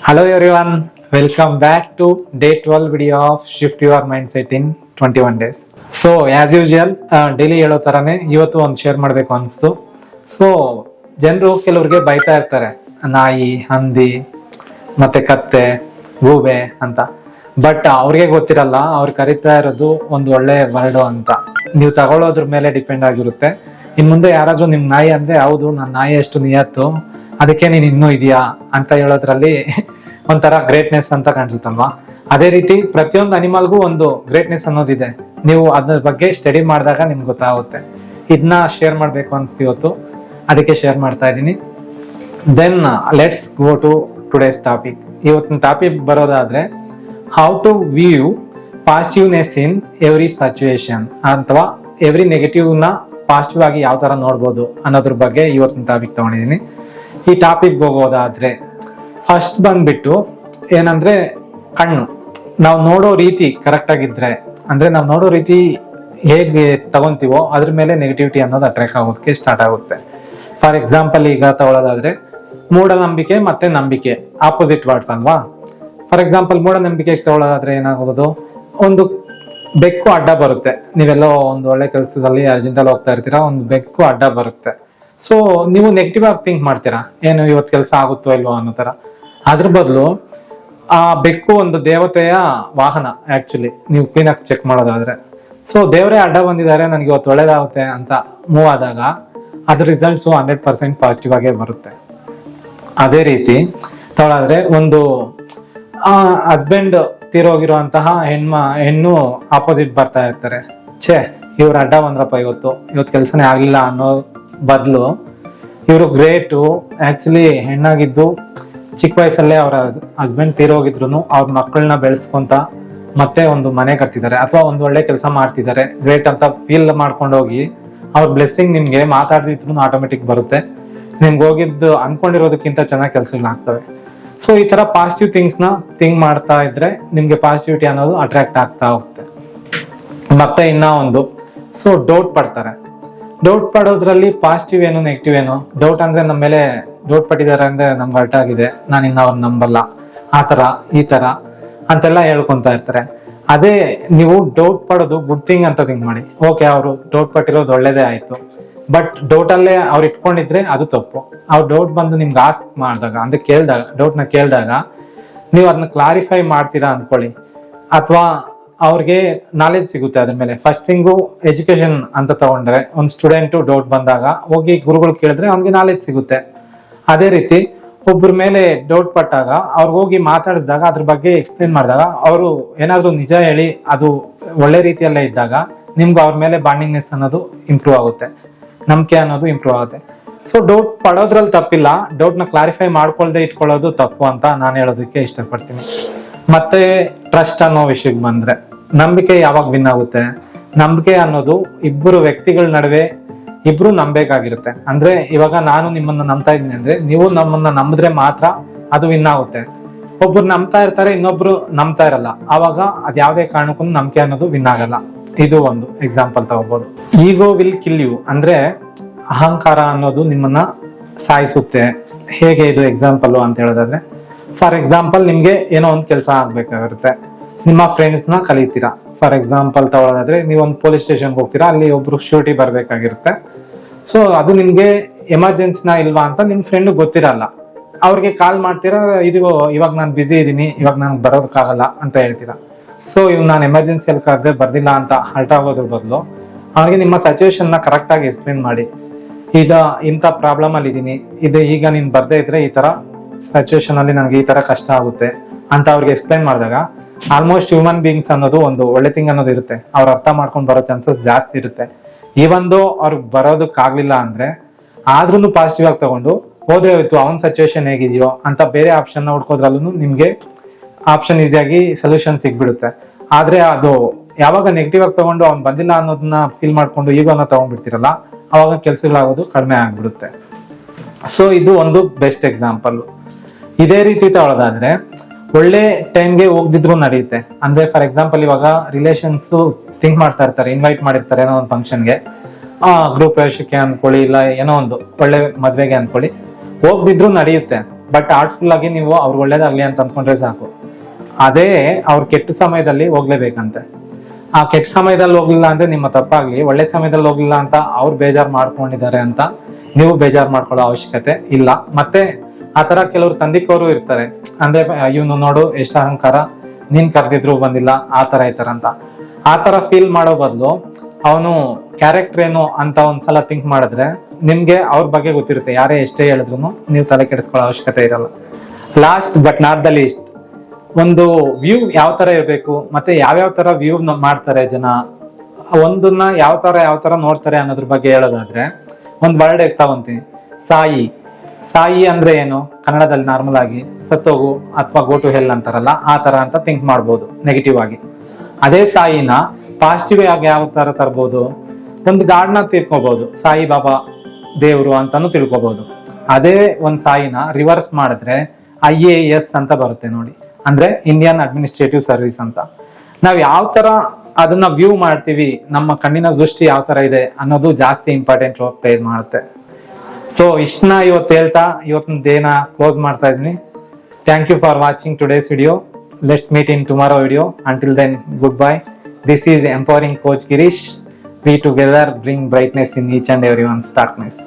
Hello everyone, welcome back to day 12 video of Shift Your Mindset in 21 days. So as usual, daily ಹೇಳೋ ತರಾನೇ ಇವತ್ತು ಒಂದು share ಮಾಡಬೇಕು ಅನಿಸ್ತು. ಸೊ ಜನರು ಕೆಲವ್ರಿಗೆ ಬೈತಾ ಇರ್ತಾರೆ, ನಾಯಿ, ಹಂದಿ, ಮತ್ತೆ ಕತ್ತೆ, ಗೂಬೆ ಅಂತ. ಬಟ್ ಅವ್ರಿಗೆ ಗೊತ್ತಿರಲ್ಲ, ಅವ್ರು ಕರಿತಾ ಇರೋದು ಒಂದು ಒಳ್ಳೆ ವರ್ಡ್ ಅಂತ. ನೀವು ತಗೊಳ್ಳೋದ್ರ ಮೇಲೆ ಡಿಪೆಂಡ್ ಆಗಿರುತ್ತೆ. ಇನ್ ಮುಂದೆ ಯಾರಾದ್ರೂ ನಿಮ್ ನಾಯಿ ಅಂದ್ರೆ, ಹೌದು ನನ್ನ ನಾಯಿ ಅಷ್ಟು ನಿಯತ್ತು, ಅದಕ್ಕೆ ನೀನ್ ಇನ್ನೂ ಇದೆಯಾ ಅಂತ ಹೇಳೋದ್ರಲ್ಲಿ ಒಂಥರ ಗ್ರೇಟ್ನೆಸ್ ಅಂತ ಕಾಣಿಸುತ್ತಲ್ವಾ. ಅದೇ ರೀತಿ ಪ್ರತಿಯೊಂದು ಅನಿಮಲ್ಗೂ ಒಂದು ಗ್ರೇಟ್ನೆಸ್ ಅನ್ನೋದಿದೆ. ನೀವು ಅದ್ರ ಬಗ್ಗೆ ಸ್ಟಡಿ ಮಾಡಿದಾಗ ನಿಮ್ಗೆ ಗೊತ್ತಾಗುತ್ತೆ. ಇದನ್ನ ಶೇರ್ ಮಾಡ್ಬೇಕು ಅನ್ಸ್ತು ಇವತ್ತು, ಅದಕ್ಕೆ ಶೇರ್ ಮಾಡ್ತಾ ಇದ್ದೀನಿ. Then let's go to today's topic. ಇವತ್ತಿನ ಟಾಪಿಕ್ ಬರೋದಾದ್ರೆ, how to view positiveness in every situation, ಅಥವಾ ಎವ್ರಿ ನೆಗೆಟಿವ್ ನ ಪಾಸಿಟಿವ್ ಆಗಿ ಯಾವ ತರ ನೋಡ್ಬೋದು ಅನ್ನೋದ್ರ ಬಗ್ಗೆ ಇವತ್ತಿನ ಟಾಪಿಕ್ ತಗೊಂಡಿದ್ದೀನಿ. ಈ ಟಾಪಿಕ್ ಹೋಗೋದಾದ್ರೆ ಫಸ್ಟ್ ಬಂದ್ಬಿಟ್ಟು ಏನಂದ್ರೆ, ಕಣ್ಣು. ನಾವು ನೋಡೋ ರೀತಿ ಕರೆಕ್ಟ್ ಆಗಿದ್ರೆ, ಅಂದ್ರೆ ನಾವು ನೋಡೋ ರೀತಿ ಹೇಗೆ ತಗೊಂತೀವೋ ಅದ್ರ ಮೇಲೆ ನೆಗೆಟಿವಿಟಿ ಅನ್ನೋದು ಅಟ್ರಾಕ್ಟ್ ಆಗೋದಕ್ಕೆ ಸ್ಟಾರ್ಟ್ ಆಗುತ್ತೆ. ಫಾರ್ ಎಕ್ಸಾಂಪಲ್ ಈಗ ತಗೊಳ್ಳೋದಾದ್ರೆ, ಮೂಢನಂಬಿಕೆ ಮತ್ತೆ ನಂಬಿಕೆ ಆಪೋಸಿಟ್ ವರ್ಡ್ಸ್ ಅಲ್ವಾ. ಫಾರ್ ಎಕ್ಸಾಂಪಲ್ ಮೂಢನಂಬಿಕೆಗೆ ತಗೊಳ್ಳೋದಾದ್ರೆ ಏನಾಗೋದು, ಒಂದು ಬೆಕ್ಕು ಅಡ್ಡ ಬರುತ್ತೆ. ನೀವೆಲ್ಲೋ ಒಂದು ಒಳ್ಳೆ ಕೆಲಸದಲ್ಲಿ ಅರ್ಜೆಂಟಲ್ಲಿ ಹೋಗ್ತಾ ಇರ್ತೀರಾ, ಒಂದು ಬೆಕ್ಕು ಅಡ್ಡ ಬರುತ್ತೆ. ಸೊ ನೀವು ನೆಗೆಟಿವ್ ಆಗಿ ಥಿಂಕ್ ಮಾಡ್ತೀರಾ, ಏನು ಇವತ್ತು ಕೆಲಸ ಆಗುತ್ತೋ ಇಲ್ವೋ ಅನ್ನೋ ತರ. ಅದ್ರ ಬದಲು ಆ ಬೆಕ್ಕು ಒಂದು ದೇವತೆಯ ವಾಹನ. ಆಕ್ಚುಲಿ ನೀವು ಕ್ಲೀನ್ ಆಗಿ ಚೆಕ್ ಮಾಡೋದಾದ್ರೆ, ಸೊ ದೇವರೇ ಅಡ್ಡ ಬಂದಿದ್ದಾರೆ, ನನಗೆ ಇವತ್ತು ಒಳ್ಳೇದಾಗುತ್ತೆ ಅಂತ ಮೂವ್ ಆದಾಗ ಅದ್ರ ರಿಸಲ್ಟ್ಸ್ 100% ಪಾಸಿಟಿವ್ ಆಗೇ ಬರುತ್ತೆ. ಅದೇ ರೀತಿ ತಗೊಳ್ಳಾದ್ರೆ, ಒಂದು ಹಸ್ಬೆಂಡ್ ತೀರೋಗಿರುವಂತಹ ಹೆಣ್ಣು ಆಪೋಸಿಟ್ ಬರ್ತಾ ಇರ್ತಾರೆ. ಇವ್ರು ಅಡ್ಡ ಬಂದ್ರಪ್ಪ, ಇವತ್ತು ಕೆಲಸನೇ ಆಗ್ಲಿಲ್ಲ ಅನ್ನೋ ಬದಲು ಇವರು ಗ್ರೇಟು, ಆಕ್ಚುಲಿ ಹೆಣ್ಣಾಗಿದ್ದು ಚಿಕ್ಕ ವಯಸ್ಸಲ್ಲೇ ಅವರ ಹಸ್ಬೆಂಡ್ ತೀರೋಗಿದ್ರು ಅವ್ರ ಮಕ್ಕಳನ್ನ ಬೆಳೆಸ್ಕೊಂತ ಮತ್ತೆ ಒಂದು ಮನೆ ಕಟ್ತಿದ್ದಾರೆ, ಅಥವಾ ಒಂದು ಒಳ್ಳೆ ಕೆಲಸ ಮಾಡ್ತಿದ್ದಾರೆ, ಗ್ರೇಟ್ ಅಂತ ಫೀಲ್ ಮಾಡ್ಕೊಂಡೋಗಿ ಅವ್ರ ಬ್ಲೆಸ್ಸಿಂಗ್ ನಿಮ್ಗೆ ಮಾತಾಡಿದ್ರು ಆಟೋಮೆಟಿಕ್ ಬರುತ್ತೆ. ನಿಮ್ಗೆ ಹೋಗಿದ್ದು ಅನ್ಕೊಂಡಿರೋದಕ್ಕಿಂತ ಚೆನ್ನಾಗಿ ಕೆಲಸಗಳಾಗ್ತವೆ. ಸೊ ಈ ತರ ಪಾಸಿಟಿವ್ ಥಿಂಗ್ಸ್ ನ ಥಿಂಕ್ ಮಾಡ್ತಾ ಇದ್ರೆ ನಿಮ್ಗೆ ಪಾಸಿಟಿವಿಟಿ ಅನ್ನೋದು ಅಟ್ರಾಕ್ಟ್ ಆಗ್ತಾ ಹೋಗುತ್ತೆ. ಮತ್ತೆ ಇನ್ನ ಒಂದು, ಸೊ ಡೌಟ್ ಪಡ್ತಾರೆ. ಡೌಟ್ ಪಡೋದ್ರಲ್ಲಿ ಪಾಸಿಟಿವ್ ಏನು ನೆಗೆಟಿವ್ ಏನು. ಡೌಟ್ ಅಂದ್ರೆ ನಮ್ಮ ಮೇಲೆ ಡೌಟ್ ಪಟ್ಟಿದ್ದಾರೆ ಅಂದ್ರೆ ನಮ್ಗೆ ಅರ್ಥ ಆಗಿದೆ, ನಾನು ಇನ್ನ ಅವ್ರು ನಂಬಲ್ಲ, ಆ ತರ ಈ ತರ ಅಂತೆಲ್ಲ ಹೇಳ್ಕೊಂತ ಇರ್ತಾರೆ. ಅದೇ ನೀವು ಡೌಟ್ ಪಡೋದು ಗುಡ್ ಥಿಂಗ್ ಅಂತ ಥಿಂಕ್ ಮಾಡಿ. ಓಕೆ, ಅವರು ಡೌಟ್ ಪಟ್ಟಿರೋದು ಒಳ್ಳೇದೇ ಆಯ್ತು, ಬಟ್ ಡೌಟ್ ಅಲ್ಲೇ ಅವ್ರು ಇಟ್ಕೊಂಡಿದ್ರೆ ಅದು ತಪ್ಪು. ಅವ್ರು ಡೌಟ್ ಬಂದು ನಿಮ್ಗೆ ಆಸ್ಕ್ ಮಾಡಿದಾಗ, ಅಂದ್ರೆ ಕೇಳಿದಾಗ, ಡೌಟ್ ನ ಕೇಳಿದಾಗ ನೀವು ಅದನ್ನ ಕ್ಲಾರಿಫೈ ಮಾಡ್ತೀರಾ ಅಂದ್ಕೊಳ್ಳಿ, ಅಥವಾ ಅವ್ರಿಗೆ ನಾಲೆಜ್ ಸಿಗುತ್ತೆ ಅದ್ರ ಮೇಲೆ. ಫಸ್ಟ್ ಥಿಂಗು ಎಜುಕೇಶನ್ ಅಂತ ತಗೊಂಡ್ರೆ, ಒಂದು ಸ್ಟೂಡೆಂಟ್ ಡೌಟ್ ಬಂದಾಗ ಹೋಗಿ ಗುರುಗಳು ಕೇಳಿದ್ರೆ ಅವ್ನಿಗೆ ನಾಲೆಜ್ ಸಿಗುತ್ತೆ. ಅದೇ ರೀತಿ ಒಬ್ಬರ ಮೇಲೆ ಡೌಟ್ ಪಟ್ಟಾಗ ಅವ್ರಿಗೆ ಹೋಗಿ ಮಾತಾಡಿಸಿದಾಗ, ಅದ್ರ ಬಗ್ಗೆ ಎಕ್ಸ್ಪ್ಲೇನ್ ಮಾಡಿದಾಗ, ಅವರು ಏನಾದ್ರು ನಿಜ ಹೇಳಿ ಅದು ಒಳ್ಳೆ ರೀತಿಯಲ್ಲೇ ಇದ್ದಾಗ ನಿಮ್ಗೆ ಅವ್ರ ಮೇಲೆ ಬಾಂಡಿಂಗ್ನೆಸ್ ಅನ್ನೋದು ಇಂಪ್ರೂವ್ ಆಗುತ್ತೆ, ನಂಬಿಕೆ ಅನ್ನೋದು ಇಂಪ್ರೂವ್ ಆಗುತ್ತೆ. ಸೊ ಡೌಟ್ ಪಡೋದ್ರಲ್ಲಿ ತಪ್ಪಿಲ್ಲ, ಡೌಟ್ ನ ಕ್ಲಾರಿಫೈ ಮಾಡ್ಕೊಳ್ದೆ ಇಟ್ಕೊಳ್ಳೋದು ತಪ್ಪು ಅಂತ ನಾನು ಹೇಳೋದಕ್ಕೆ ಇಷ್ಟಪಡ್ತೀನಿ. ಮತ್ತೆ ಟ್ರಸ್ಟ್ ಅನ್ನೋ ವಿಷಯಕ್ಕೆ ಬಂದ್ರೆ, ನಂಬಿಕೆ ಯಾವಾಗ ವಿನ್ ಆಗುತ್ತೆ? ನಂಬಿಕೆ ಅನ್ನೋದು ಇಬ್ಬರು ವ್ಯಕ್ತಿಗಳ ನಡುವೆ ಇಬ್ರು ನಂಬೇಕಾಗಿರುತ್ತೆ. ಅಂದ್ರೆ ಇವಾಗ ನಾನು ನಿಮ್ಮನ್ನ ನಂಬ್ತಾ ಇದ್ದೀನಿ ಅಂದ್ರೆ, ನೀವು ನಮ್ಮನ್ನ ನಂಬಿದ್ರೆ ಮಾತ್ರ ಅದು ವಿನ್ ಆಗುತ್ತೆ. ಒಬ್ರು ನಂಬ್ತಾ ಇರ್ತಾರೆ, ಇನ್ನೊಬ್ರು ನಂಬ್ತಾ ಇರಲ್ಲ, ಆವಾಗ ಅದ್ಯಾವುದೇ ಕಾರಣಕ್ಕೂ ನಂಬಿಕೆ ಅನ್ನೋದು ವಿನ್ ಆಗಲ್ಲ. ಇದು ಒಂದು ಎಕ್ಸಾಂಪಲ್ ತಗೋಬಹುದು. ಈಗೋ ವಿಲ್ ಕಿಲ್ ಯು ಅಂದ್ರೆ, ಅಹಂಕಾರ ಅನ್ನೋದು ನಿಮ್ಮನ್ನ ಸಾಯಿಸುತ್ತೆ. ಹೇಗೆ ಇದು ಎಕ್ಸಾಂಪಲ್ ಅಂತ ಹೇಳೋದಾದ್ರೆ, ಫಾರ್ ಎಕ್ಸಾಂಪಲ್ ನಿಮ್ಗೆ ಏನೋ ಒಂದು ಕೆಲಸ ಆಗ್ಬೇಕಾಗಿರುತ್ತೆ, ನಿಮ್ಮ ಫ್ರೆಂಡ್ಸ್ ನ ಕಲಿತೀರಾ. ಫಾರ್ ಎಕ್ಸಾಂಪಲ್ ತಗೊಳ್ಳೋದಾದ್ರೆ, ನೀವು ಒಂದು ಪೊಲೀಸ್ ಸ್ಟೇಷನ್ಗೆ ಹೋಗ್ತೀರಾ, ಅಲ್ಲಿ ಒಬ್ರು ಶ್ಯೂರಿಟಿ ಬರ್ಬೇಕಾಗಿರುತ್ತೆ. ಸೊ ಅದು ನಿಮ್ಗೆ ಎಮರ್ಜೆನ್ಸಿನ ಇಲ್ವಾ ಅಂತ ನಿಮ್ ಫ್ರೆಂಡ್ ಗೊತ್ತಿರಲ್ಲ, ಅವ್ರಿಗೆ ಕಾಲ್ ಮಾಡ್ತೀರಾ, ಇದು ಇವಾಗ ನಾನು ಬಿಸಿ ಇದ್ದೀನಿ, ಇವಾಗ ನನ್ಗೆ ಬರೋದಕ್ಕಾಗಲ್ಲ ಅಂತ ಹೇಳ್ತೀರಾ. ಸೊ ಇವ್ ನಾನು ಎಮರ್ಜೆನ್ಸಿಯಲ್ಲಿ ಕರೆದ್ರೆ ಬರ್ದಿಲ್ಲ ಅಂತ ಹರ್ಟ್ ಆಗೋದ್ರ ಬದಲು ಅವ್ರಿಗೆ ನಿಮ್ಮ ಸಿಚುವೇಶನ್ ನ ಕರೆಕ್ಟ್ ಆಗಿ ಎಕ್ಸ್ಪ್ಲೇನ್ ಮಾಡಿ, ಈಗ ಇಂಥ ಪ್ರಾಬ್ಲಮ್ ಅಲ್ಲಿ ಇದೀನಿ, ಇದು ಈಗ ನೀನ್ ಬರ್ದೇ ಇದ್ರೆ ಈ ತರ ಸಿಚುವೇಶನ್ ಅಲ್ಲಿ ನನಗೆ ಈ ತರ ಕಷ್ಟ ಆಗುತ್ತೆ ಅಂತ ಅವ್ರಿಗೆ ಎಕ್ಸ್ಪ್ಲೈನ್ ಮಾಡಿದಾಗ, ಆಲ್ಮೋಸ್ಟ್ ಹ್ಯೂಮನ್ ಬೀಯಿಂಗ್ಸ್ ಅನ್ನೋದು ಒಂದು ಒಳ್ಳೆ ಥಿಂಗ್ ಅನ್ನೋದು ಇರುತ್ತೆ, ಅವ್ರು ಅರ್ಥ ಮಾಡ್ಕೊಂಡು ಬರೋ ಚಾನ್ಸಸ್ ಜಾಸ್ತಿ ಇರುತ್ತೆ. ಈವೊಂದು ಅವ್ರಿಗೆ ಬರೋದಕ್ಕಾಗ್ಲಿಲ್ಲ ಅಂದ್ರೆ ಆದ್ರೂ ಪಾಸಿಟಿವ್ ಆಗಿ ತಗೊಂಡು ಹೋದ್ರೆ ಹೋಯ್ತು, ಅವನ್ ಸಿಚುವೇಶನ್ ಹೇಗಿದೆಯೋ ಅಂತ ಬೇರೆ ಆಪ್ಷನ್ ನ ಹುಡ್ಕೋದ್ರಲ್ಲೂ ನಿಮ್ಗೆ ಆಪ್ಷನ್ ಈಸಿಯಾಗಿ ಸೊಲ್ಯೂಷನ್ ಸಿಗ್ಬಿಡುತ್ತೆ. ಆದ್ರೆ ಅದು ಯಾವಾಗ ನೆಗೆಟಿವ್ ಆಗಿ ತಗೊಂಡು ಅವ್ನು ಬಂದಿಲ್ಲ ಅನ್ನೋದನ್ನ ಫೀಲ್ ಮಾಡ್ಕೊಂಡು ಈಗೋನ ತಗೊಂಡ್ಬಿಡ್ತಿರಲ್ಲ, ಅವಾಗ ಕೆಲ್ಸಗಳಾಗೋದು ಕಡಿಮೆ ಆಗ್ಬಿಡುತ್ತೆ. ಸೊ ಇದು ಒಂದು ಬೆಸ್ಟ್ ಎಕ್ಸಾಂಪಲ್. ಇದೇ ರೀತಿ ತಗೊಳ್ಳೋದಾದ್ರೆ, ಒಳ್ಳೆ ಟೈಮ್ಗೆ ಹೋಗ್ದಿದ್ರು ನಡೆಯುತ್ತೆ. ಅಂದ್ರೆ ಫಾರ್ ಎಕ್ಸಾಂಪಲ್ ಇವಾಗ ರಿಲೇಷನ್ಸ್ ಥಿಂಕ್ ಮಾಡ್ತಾ ಇರ್ತಾರೆ, ಇನ್ವೈಟ್ ಮಾಡಿರ್ತಾರೆ ಏನೋ ಒಂದು ಫಂಕ್ಷನ್ಗೆ, ಗೃಹ ಪ್ರವೇಶಕ್ಕೆ ಅನ್ಕೊಳ್ಳಿ, ಇಲ್ಲ ಏನೋ ಒಂದು ಒಳ್ಳೆ ಮದ್ವೆಗೆ ಅನ್ಕೊಳ್ಳಿ, ಹೋಗ್ದಿದ್ರು ನಡೆಯುತ್ತೆ. ಬಟ್ ಆರ್ಟ್ಫುಲ್ ಆಗಿ ನೀವು ಅವ್ರು ಒಳ್ಳೇದಾಗ್ಲಿ ಅಂತ ಅಂದ್ಕೊಂಡ್ರೆ ಸಾಕು. ಅದೇ ಅವ್ರ ಕೆಟ್ಟ ಸಮಯದಲ್ಲಿ ಹೋಗ್ಲೇಬೇಕಂತೆ. ಆ ಕೆಟ್ಟ ಸಮಯದಲ್ಲಿ ಹೋಗ್ಲಿಲ್ಲ ಅಂದ್ರೆ ನಿಮ್ಮ ತಪ್ಪಾಗ್ಲಿ, ಒಳ್ಳೆ ಸಮಯದಲ್ಲಿ ಹೋಗ್ಲಿಲ್ಲ ಅಂತ ಅವ್ರು ಬೇಜಾರ್ ಮಾಡ್ಕೊಂಡಿದ್ದಾರೆ ಅಂತ ನೀವು ಬೇಜಾರ್ ಮಾಡ್ಕೊಳ್ಳೋ ಅವಶ್ಯಕತೆ ಇಲ್ಲ. ಮತ್ತೆ ಆತರ ಕೆಲವರು ತಂದಿಕೋರು ಇರ್ತಾರೆ, ಅಂದ್ರೆ ಇವನು ನೋಡು ಎಷ್ಟು ಅಹಂಕಾರ, ನೀನ್ ಕರೆದಿದ್ರು ಬಂದಿಲ್ಲ, ಆತರ ಈ ತರ ಅಂತ. ಆತರ ಫೀಲ್ ಮಾಡೋ ಬದಲು ಅವನು ಕ್ಯಾರೆಕ್ಟರ್ ಏನು ಅಂತ ಒಂದ್ಸಲ ಥಿಂಕ್ ಮಾಡಿದ್ರೆ ನಿಮ್ಗೆ ಅವ್ರ ಬಗ್ಗೆ ಗೊತ್ತಿರುತ್ತೆ. ಯಾರೇ ಎಷ್ಟೇ ಹೇಳಿದ್ರು ನೀವು ತಲೆ ಕೆಡಿಸ್ಕೊಳ್ಳೋ ಅವಶ್ಯಕತೆ ಇರಲ್ಲ. Last but not the least, ಒಂದು ವ್ಯೂ ಯಾವ ತರ ಇರ್ಬೇಕು, ಮತ್ತೆ ಯಾವ್ಯಾವ ತರ ವ್ಯೂ ಮಾಡ್ತಾರೆ ಜನ, ಒಂದನ್ನ ಯಾವ ತರ ನೋಡ್ತಾರೆ ಅನ್ನೋದ್ರ ಬಗ್ಗೆ ಹೇಳೋದಾದ್ರೆ ಒಂದ್ ವರ್ಡ್ ತಗೊಂತೀನಿ, ಸಾಯಿ. ಸಾಯಿ ಅಂದ್ರೆ ಏನು, ಕನ್ನಡದಲ್ಲಿ ನಾರ್ಮಲ್ ಆಗಿ ಸತ್ತೋಗು ಅಥವಾ ಗೋ ಟು ಹೆಲ್ ಅಂತಾರಲ್ಲ, ಆ ತರ ಅಂತ ಥಿಂಕ್ ಮಾಡ್ಬೋದು ನೆಗೆಟಿವ್ ಆಗಿ. ಅದೇ ಸಾಯಿನ ಪಾಸಿಟಿವ್ ಆಗಿ ಯಾವ ತರ ತರ್ಬೋದು, ಒಂದು ಗಾಡ್ನ ತಿಳ್ಕೊಬಹುದು, ಸಾಯಿ ಬಾಬಾ ದೇವ್ರು ಅಂತಾನು ತಿಳ್ಕೊಬಹುದು. ಅದೇ ಒಂದ್ ಸಾಯಿನ ರಿವರ್ಸ್ ಮಾಡಿದ್ರೆ IAS ಅಂತ ಬರುತ್ತೆ ನೋಡಿ, ಅಂದ್ರೆ ಇಂಡಿಯನ್ ಅಡ್ಮಿನಿಸ್ಟ್ರೇಟಿವ್ ಸರ್ವಿಸ್ ಅಂತ. ನಾವ್ ಯಾವ ತರ ಅದನ್ನ ವ್ಯೂ ಮಾಡ್ತೀವಿ, ನಮ್ಮ ಕಣ್ಣಿನ ದೃಷ್ಟಿ ಯಾವ ತರ ಇದೆ ಅನ್ನೋದು ಜಾಸ್ತಿ ಇಂಪಾರ್ಟೆಂಟ್ ರೋಲ್ ಪ್ಲೇ ಮಾಡುತ್ತೆ. ಸೊ ಇಷ್ಟನ್ನ ಇವತ್ತು ಹೇಳ್ತಾ ಇವತ್ತಿನ ಡೇನ ಕ್ಲೋಸ್ ಮಾಡ್ತಾ ಇದೀನಿ. Thank you for watching today's video. Let's meet in tomorrow video. Until then, goodbye. This is empowering coach Girish. We together bring brightness in each and everyone's darkness.